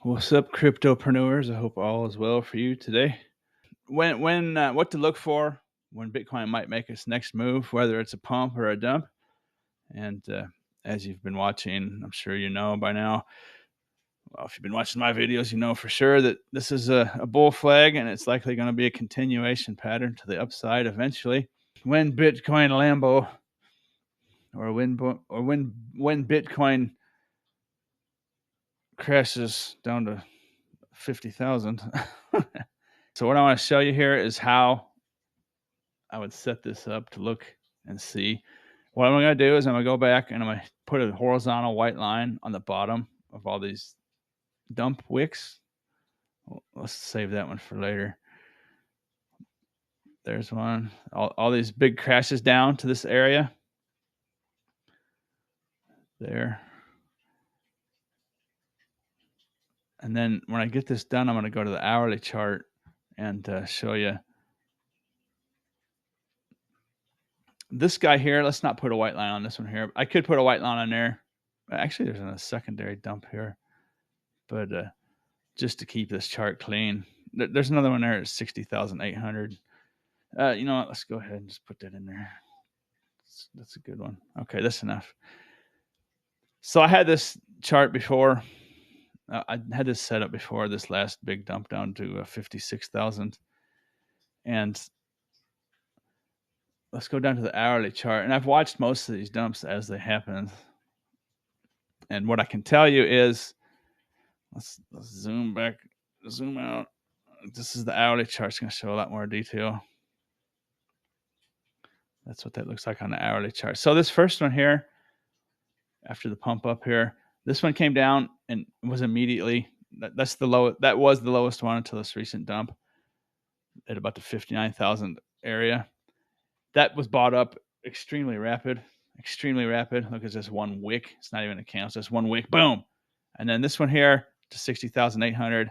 What's up, cryptopreneurs? I hope all is well for you today. What to look for when Bitcoin might make its next move, whether it's a pump or a dump. And as you've been watching, I'm sure you know by now. Well, if you've been watching my videos, you know for sure that this is a bull flag, and it's likely going to be a continuation pattern to the upside eventually. When Bitcoin Lambo, or when Bitcoin crashes down to 50,000. So what I want to show you here is how I would set this up to look and see. What I'm going to do is I'm going to go back and I'm going to put a horizontal white line on the bottom of all these dump wicks. Well, let's save that one for later. There's one. All these big crashes down to this area. There. And then when I get this done, I'm going to go to the hourly chart and show you this guy here. Let's not put a white line on this one here. I could put a white line on there. Actually, there's a secondary dump here, but just to keep this chart clean, there's another one there at 60,800. You know what? Let's go ahead and just put that in there. That's a good one. Okay, that's enough. So I had this chart before. I had this set up before this last big dump down to 56,000. And let's go down to the hourly chart. And I've watched most of these dumps as they happen. And what I can tell you is, let's zoom out. This is the hourly chart. It's going to show a lot more detail. That's what that looks like on the hourly chart. So this first one here, after the pump up here, this one came down and was immediately, that's the low. That was the lowest one until this recent dump at about the 59,000 area. That was bought up extremely rapid. Look, it's just one wick. It's not even a candle. It's just one wick. Boom. And then this one here to 60,800.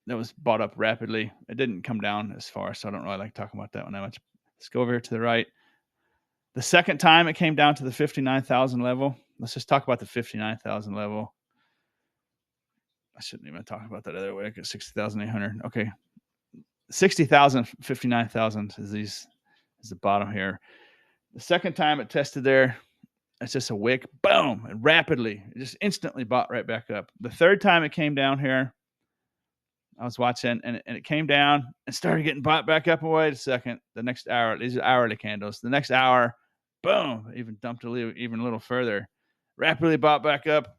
That was bought up rapidly. It didn't come down as far, so I don't really like talking about that one that much. Let's go over here to the right. The second time it came down to the 59,000 level. Let's just talk about the 59,000 level. I shouldn't even talk about that other way. I got 60,800. Okay. 60,000, 59,000 is the bottom here. The second time it tested there, it's just a wick. Boom. And rapidly, it just instantly bought right back up. The third time it came down here, I was watching, and it came down and started getting bought back up. Wait a second. The next hour, these are hourly candles. The next hour, boom, even dumped even a little further. Rapidly bought back up.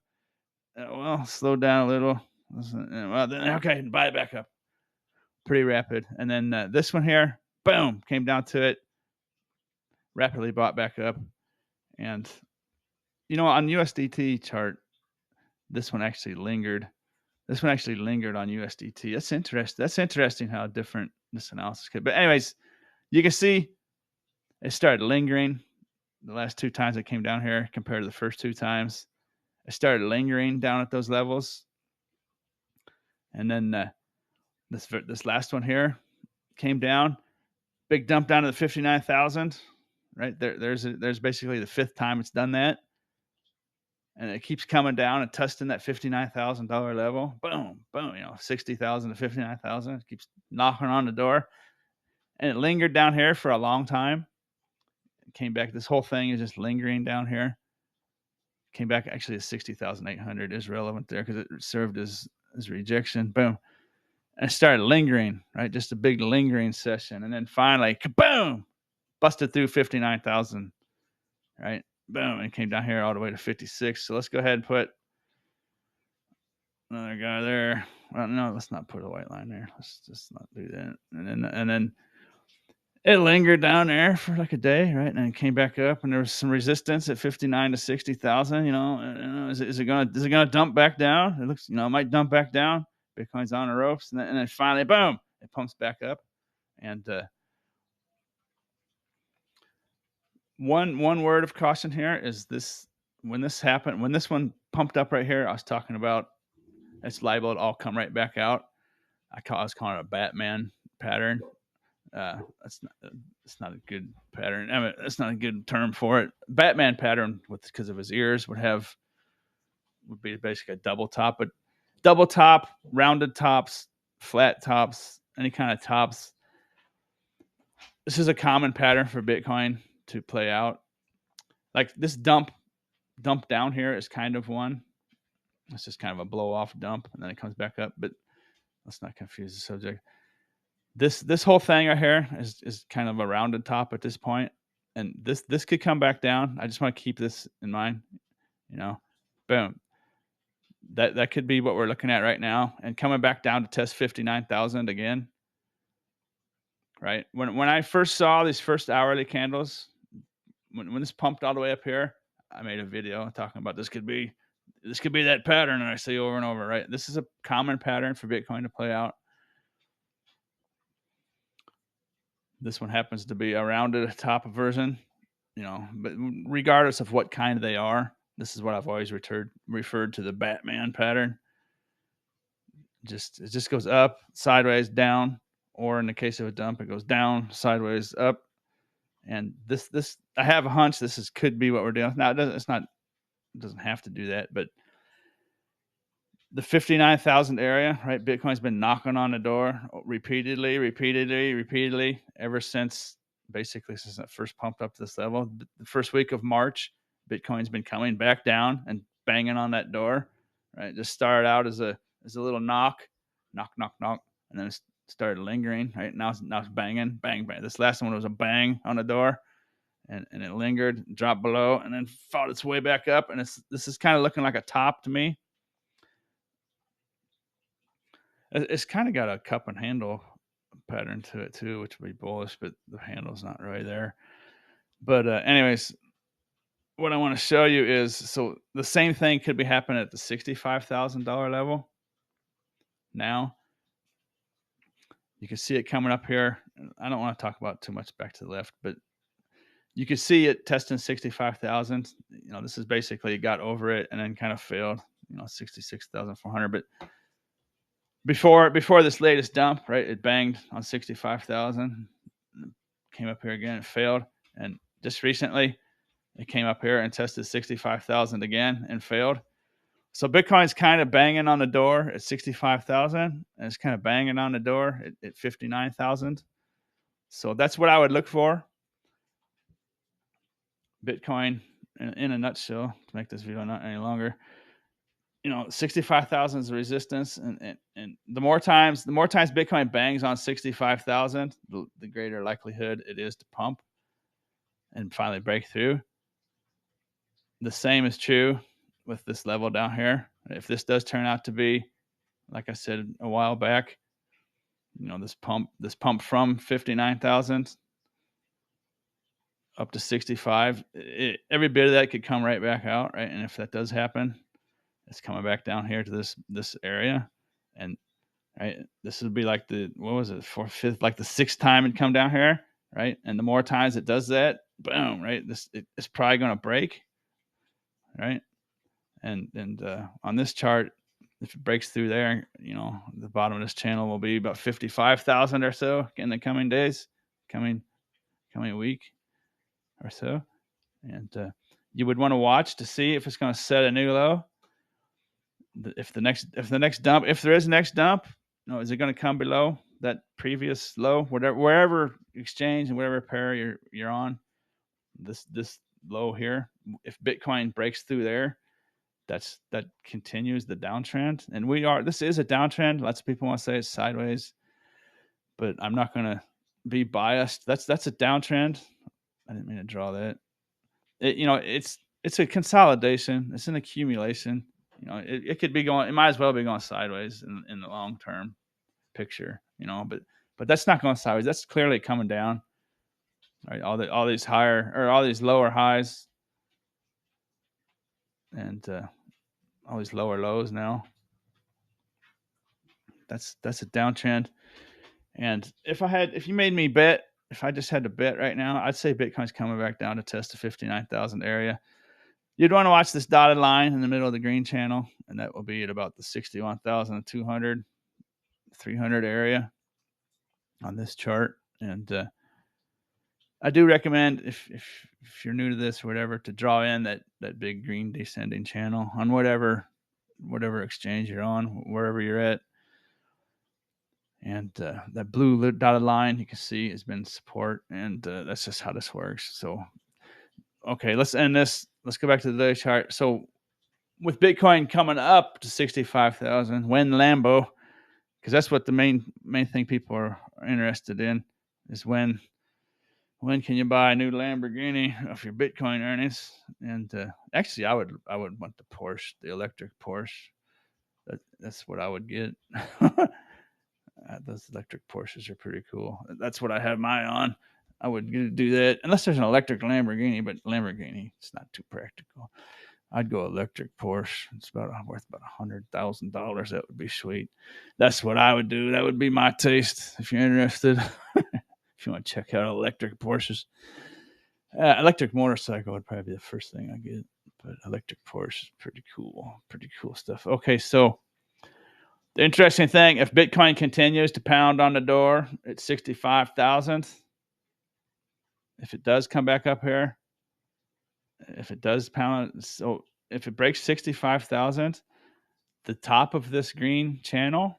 Well, slowed down a little. Well, then, okay, buy it back up. Pretty rapid. And then this one here, boom, came down to it. Rapidly bought back up. And, you know, on USDT chart, this one actually lingered. This one actually lingered on USDT. That's interesting. That's interesting how different this analysis could. But anyways, you can see it started lingering the last two times it came down here compared to the first two times. It started lingering down at those levels. And then this last one here came down. Big dump down to the 59,000. Right? There's basically the fifth time it's done that. And it keeps coming down and testing that $59,000 level. Boom, boom, 60,000 to 59,000. It keeps knocking on the door. And it lingered down here for a long time. It came back. This whole thing is just lingering down here. Came back actually at 60,800 is relevant there because it served as rejection. Boom. And it started lingering, right? Just a big lingering session. And then finally, kaboom, busted through 59,000, right? Boom, and came down here all the way to 56. So let's go ahead and put another guy there. Well, no, let's not put a white line there. Let's just not do that. And then it lingered down there for like a day, right? And then it came back up, and there was some resistance at 59 to 60,000. Is it gonna dump back down? It looks, it might dump back down. Bitcoin's on the ropes, and then finally, boom, it pumps back up. And one word of caution here is this: when this happened, when this one pumped up right here, I was talking about it's liable to all come right back out. I was calling it a Batman pattern. It's not a good pattern. I mean, it's not a good term for it. Batman pattern, because of his ears, would be basically a double top, but double top, rounded tops, flat tops, any kind of tops. This is a common pattern for Bitcoin to play out. Like this dump down here is kind of one. It's just kind of a blow off dump, and then it comes back up. But let's not confuse the subject. This whole thing right here is kind of a rounded top at this point, and this could come back down. I just want to keep this in mind. Boom. That could be what we're looking at right now, and coming back down to test 59,000 again. Right when I first saw these first hourly candles, when this pumped all the way up here, I made a video talking about this could be that pattern that I see over and over. Right, this is a common pattern for Bitcoin to play out. This one happens to be a rounded top version, but regardless of what kind they are, this is what I've always referred to the Batman pattern. It just goes up, sideways, down, or in the case of a dump, it goes down, sideways, up. And this I have a hunch could be what we're doing. Now it doesn't have to do that, but the 59,000 area, right? Bitcoin's been knocking on the door repeatedly ever since it first pumped up to this level. The first week of March, Bitcoin's been coming back down and banging on that door, right? Just started out as a little knock, and then it started lingering, right? Now it's banging, bang, bang. This last one was a bang on the door, and it lingered, dropped below, and then fought its way back up. And this is kind of looking like a top to me. It's kind of got a cup and handle pattern to it too, which would be bullish, but the handle's not right there. But anyways, what I want to show you is, so the same thing could be happening at the $65,000 level. Now you can see it coming up here. I don't want to talk about too much back to the left, but you can see it testing 65,000. This is basically it got over it and then kind of failed. 66,400, but before this latest dump, right, it banged on 65,000, came up here again, it failed, and just recently it came up here and tested 65,000 again and failed. So Bitcoin's kind of banging on the door at 65,000, and it's kind of banging on the door at 59,000. So that's what I would look for. Bitcoin in a nutshell, to make this video not any longer. 65,000 is the resistance, and the more times Bitcoin bangs on 65,000, the greater likelihood it is to pump and finally break through. The same is true with this level down here. If this does turn out to be, like I said a while back, this pump from 59,000 up to 65, every bit of that could come right back out, right? And if that does happen, it's coming back down here to this area, and right, this would be like the like the sixth time it'd come down here, right? And the more times it does that, boom, right, it's probably going to break, right? And on this chart, if it breaks through there, the bottom of this channel will be about 55,000 or so in the coming days, coming week or so, and you would want to watch to see if it's going to set a new low. If the next dump, if there is a next dump, is it going to come below that previous low, wherever exchange and whatever pair you're on, this low here? If Bitcoin breaks through there, that continues the downtrend, and this is a downtrend. Lots of people want to say it's sideways, but I'm not going to be biased. That's a downtrend. I didn't mean to draw that. It's a consolidation. It's an accumulation. It could be going. It might as well be going sideways in the long term picture. But that's not going sideways. That's clearly coming down. Right, all these higher or all these lower highs, and all these lower lows now. That's a downtrend. And if you made me bet, if I just had to bet right now, I'd say Bitcoin's coming back down to test the 59,000 area. You'd want to watch this dotted line in the middle of the green channel, and that will be at about the 61,200, 300 area on this chart. And I do recommend, if you're new to this or whatever, to draw in that big green descending channel on whatever whatever exchange you're on, wherever you're at. And that blue dotted line you can see has been support, and that's just how this works. So, okay, let's end this. Let's go back to the daily chart. So, with Bitcoin coming up to 65,000, when Lambo, because that's what the main thing people are interested in is when can you buy a new Lamborghini off your Bitcoin earnings? And actually, I would want the Porsche, the electric Porsche. That's what I would get. Those electric Porsches are pretty cool. That's what I have mine on. I would do that unless there's an electric Lamborghini, but Lamborghini it's not too practical. I'd go electric Porsche. It's about worth about $100,000. That would be sweet. That's what I would do. That would be my taste. If you're interested, if you want to check out electric Porsches, electric motorcycle would probably be the first thing I get. But electric Porsche is pretty cool. Pretty cool stuff. Okay, so the interesting thing, if Bitcoin continues to pound on the door at 65,000, if it does come back up here, if it does pound, so if it breaks 65,000, the top of this green channel,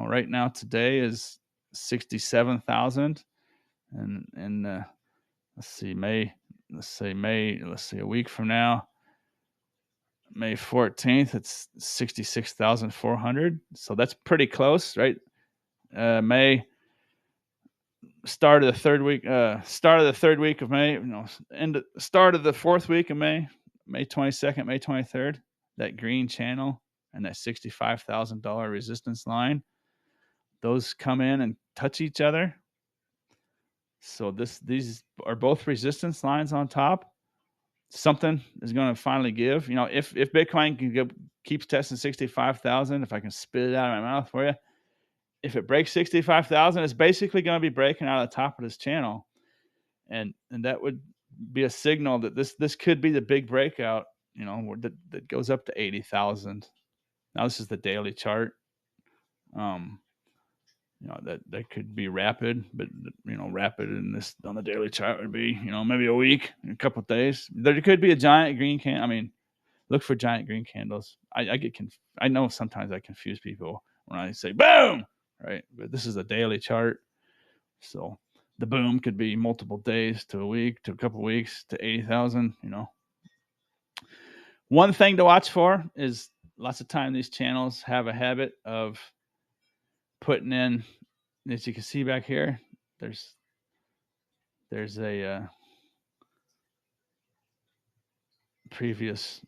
right now today is 67,000, and let's see a week from now, May 14th, it's 66,400. So that's pretty close, right? May start of the third week of May, start of the fourth week of May 22nd, May 23rd, that green channel and that $65,000 resistance line, those come in and touch each other. So these are both resistance lines on top. Something is going to finally give. If Bitcoin keeps testing 65,000, if I can spit it out of my mouth for you, if it breaks 65,000, it's basically going to be breaking out of the top of this channel, and that would be a signal that this could be the big breakout. That goes up to 80,000. Now this is the daily chart. That could be rapid, but rapid in this on the daily chart would be maybe a week, a couple of days. There could be a giant green can. I mean, look for giant green candles. I know sometimes I confuse people when I say boom, right? But this is a daily chart, so the boom could be multiple days to a week to a couple of weeks to 80,000. One thing to watch for is lots of time these channels have a habit of putting in, as you can see back here, there's a previous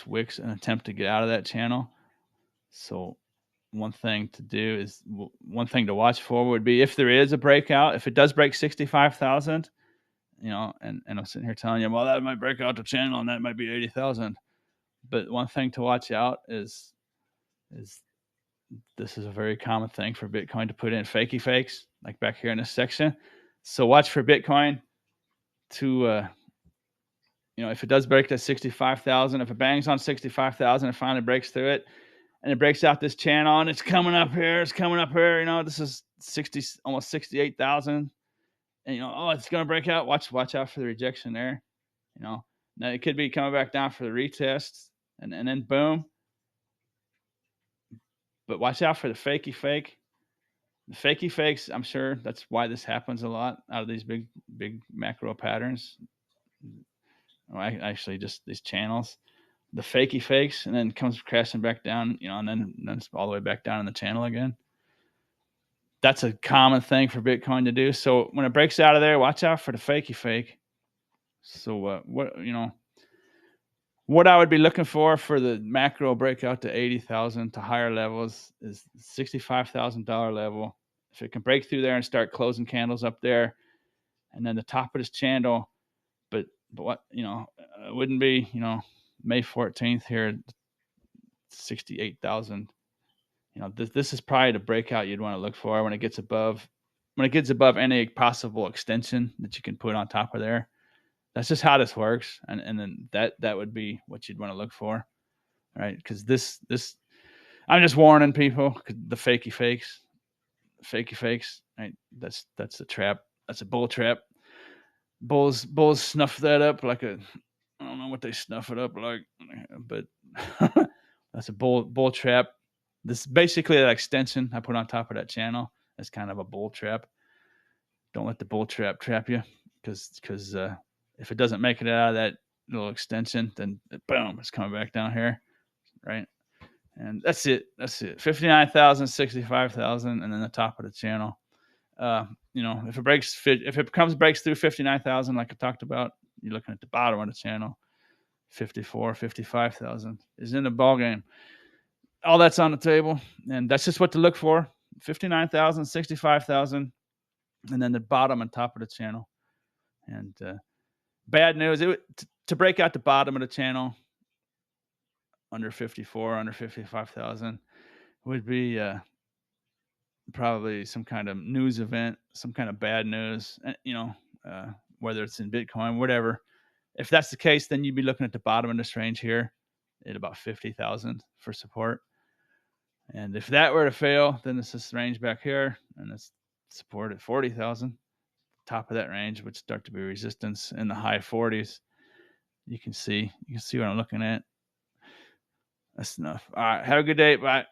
wicks, an attempt to get out of that channel. So one thing to watch for would be if there is a breakout, if it does break 65,000, and I'm sitting here telling you, well, that might break out the channel and that might be 80,000. But one thing to watch out is this is a very common thing for Bitcoin to put in fakey fakes, like back here in this section. So watch for Bitcoin to, if it does break that 65,000, if it bangs on 65,000 and finally breaks through it, and it breaks out this channel and it's coming up here, this is 60, almost 68,000, and it's going to break out. Watch out for the rejection there. Now it could be coming back down for the retest, and then boom. But watch out for the fakey fake. The fakey fakes, I'm sure that's why this happens a lot out of these big macro patterns. Actually, just these channels, the fakey fakes, and then comes crashing back down, and then it's all the way back down in the channel again. That's a common thing for Bitcoin to do. So when it breaks out of there, watch out for the fakey fake. So what I would be looking for the macro breakout to 80,000 to higher levels is $65,000 level. If it can break through there and start closing candles up there, and then the top of this channel, but what it wouldn't be May 14th here, 68,000. This is probably the breakout you'd want to look for when it gets above any possible extension that you can put on top of there. That's just how this works, and then that would be what you'd want to look for, right? Because this I'm just warning people, the fakey fakes, right? That's a trap. That's a bull trap. Bulls snuff that up like I don't know what they snuff it up like, but That's a bull trap. This is basically that extension I put on top of that channel. It's kind of a bull trap. Don't let the bull trap you, because if it doesn't make it out of that little extension, then boom, it's coming back down here, right? And that's it. 59,000, 65,000, and then the top of the channel. If it breaks through 59,000, like I talked about, you're looking at the bottom of the channel. 54, 55,000 is in the ball game. All that's on the table, and that's just what to look for. 59,000, 65,000, and then the bottom and top of the channel. And bad news, to break out the bottom of the channel under 54, under 55,000 would be probably some kind of news event, some kind of bad news, whether it's in Bitcoin, whatever. If that's the case, then you'd be looking at the bottom of this range here at about 50,000 for support. And if that were to fail, then it's this range back here, and it's support at 40,000. Top of that range would start to be resistance in the high 40s. You can see what I'm looking at. That's enough. All right. Have a good day. Bye.